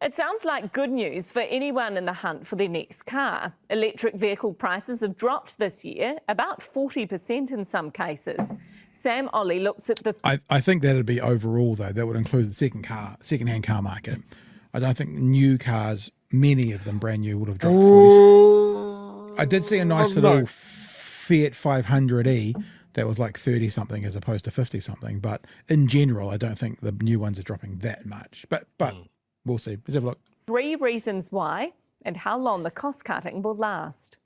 It sounds like good news for anyone in the hunt for their next car. Electric vehicle prices have dropped this year, about 40% in some cases. Sam Ollie looks at the... I think that'd be overall, though. That would include the second-hand car market. I don't think new cars, many of them brand new, would have dropped 40%. I did see a nice little Fiat 500e that was like 30-something as opposed to 50-something. But in general, I don't think the new ones are dropping that much. But we'll see. Let's have a look. 3 reasons why and how long the cost cutting will last.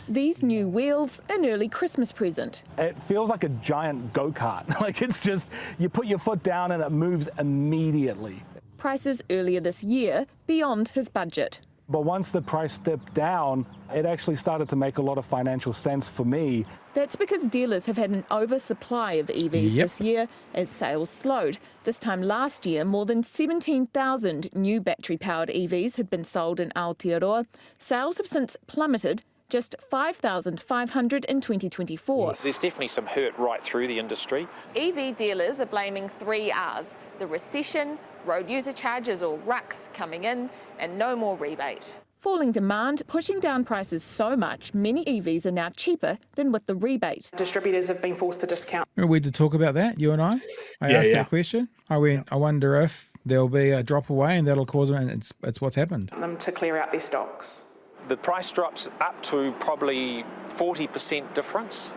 These new wheels, an early Christmas present. It feels like a giant go-kart. Like it's just, you put your foot down and it moves immediately. Prices earlier this year beyond his budget. But once the price dipped down, it actually started to make a lot of financial sense for me. That's because dealers have had an oversupply of EVs this year as sales slowed. This time last year, more than 17,000 new battery-powered EVs had been sold in Aotearoa. Sales have since plummeted, just 5,500 in 2024. There's definitely some hurt right through the industry. EV dealers are blaming 3 R's: the recession, road user charges or RUCs coming in, and no more rebate. Falling demand pushing down prices so much, many EVs are now cheaper than with the rebate. Distributors have been forced to discount. Remember we did talk about that, you and I asked that question. I wonder if there'll be a drop away and that'll cause them, and it's what's happened. Them to clear out their stocks. The price drops up to probably 40% difference.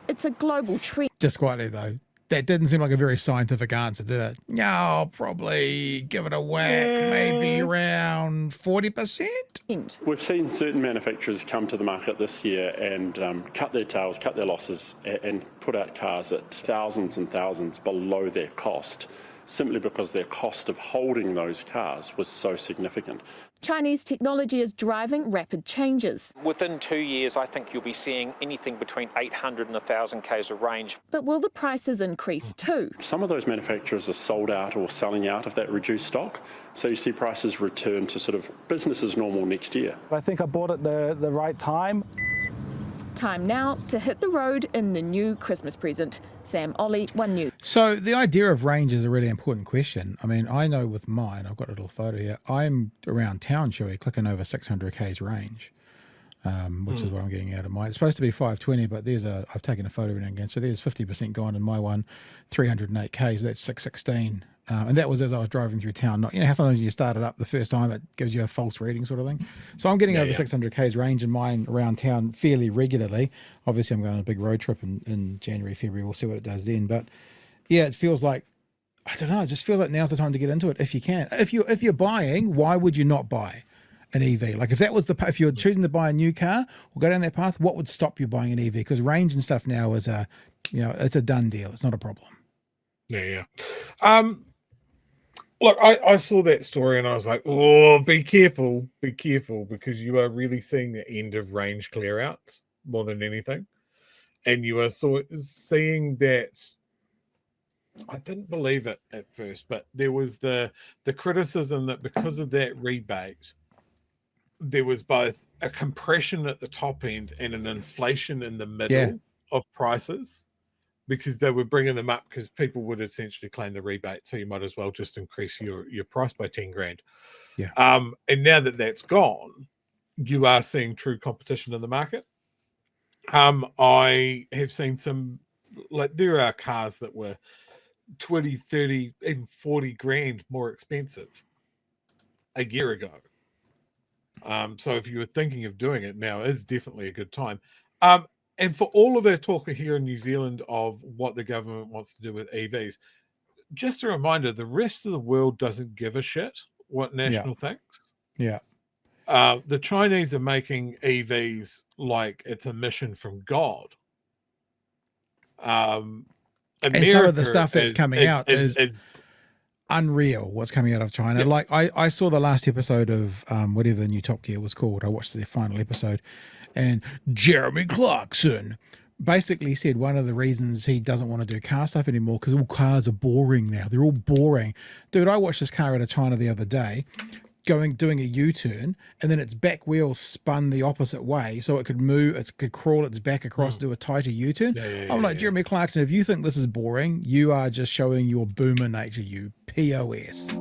It's a global trend. Just quietly, though, that didn't seem like a very scientific answer, did it? No, I'll probably give it a whack, maybe around 40%. We've seen certain manufacturers come to the market this year and cut their tails, cut their losses, and put out cars at thousands and thousands below their cost, simply because their cost of holding those cars was so significant. Chinese technology is driving rapid changes. Within 2 years, I think you'll be seeing anything between 800 and 1,000 k's of range. But will the prices increase too? Some of those manufacturers are sold out or selling out of that reduced stock, so you see prices return to sort of business as normal next year. I think I bought it the right time. Time now to hit the road in the new Christmas present. Sam Ollie, One News. So the idea of range is a really important question. I mean, I know with mine, I've got a little photo here, I'm around town, Chewie, clicking over 600 k's range, which is what I'm getting out of mine. It's supposed to be 520, but I've taken a photo of it again. So there's 50% gone in my one, 308 k's, that's 616. And that was as I was driving through town. Not, how sometimes you start it up the first time, it gives you a false reading sort of thing. So I'm getting over 600 k's range in mine around town fairly regularly. Obviously, I'm going on a big road trip in January, February. We'll see what it does then. But yeah, it feels like, I don't know, it just feels like now's the time to get into it if you can. If you're buying, why would you not buy an EV? Like if you're choosing to buy a new car or go down that path, what would stop you buying an EV? Because range and stuff now is it's a done deal. It's not a problem. Yeah. Look, I saw that story and I was like, oh, be careful, because you are really seeing the end of range clear-outs more than anything. And you are seeing that, I didn't believe it at first, but there was the criticism that because of that rebate, there was both a compression at the top end and an inflation in the middle of prices. Because they were bringing them up because people would essentially claim the rebate. So you might as well just increase your price by 10 grand. Yeah. And now that that's gone, you are seeing true competition in the market. I have seen some, like there are cars that were 20, 30, even 40 grand more expensive a year ago. So if you were thinking of doing it, now is definitely a good time. And for all of our talk here in New Zealand of what the government wants to do with EVs, just a reminder, the rest of the world doesn't give a shit what national thinks. Yeah. The Chinese are making EVs like it's a mission from God. And some of the stuff that's coming out is unreal, what's coming out of China. Yeah. Like I saw the last episode of whatever the new Top Gear was called. I watched the final episode, and Jeremy Clarkson basically said one of the reasons he doesn't want to do car stuff anymore because all cars are boring now. They're all boring. Dude, I watched this car out of China the other day doing a U-turn, and then its back wheel spun the opposite way so it could move, it could crawl its back across to do a tighter U-turn. I'm like, Jeremy Clarkson, if you think this is boring, you are just showing your boomer nature, you POS.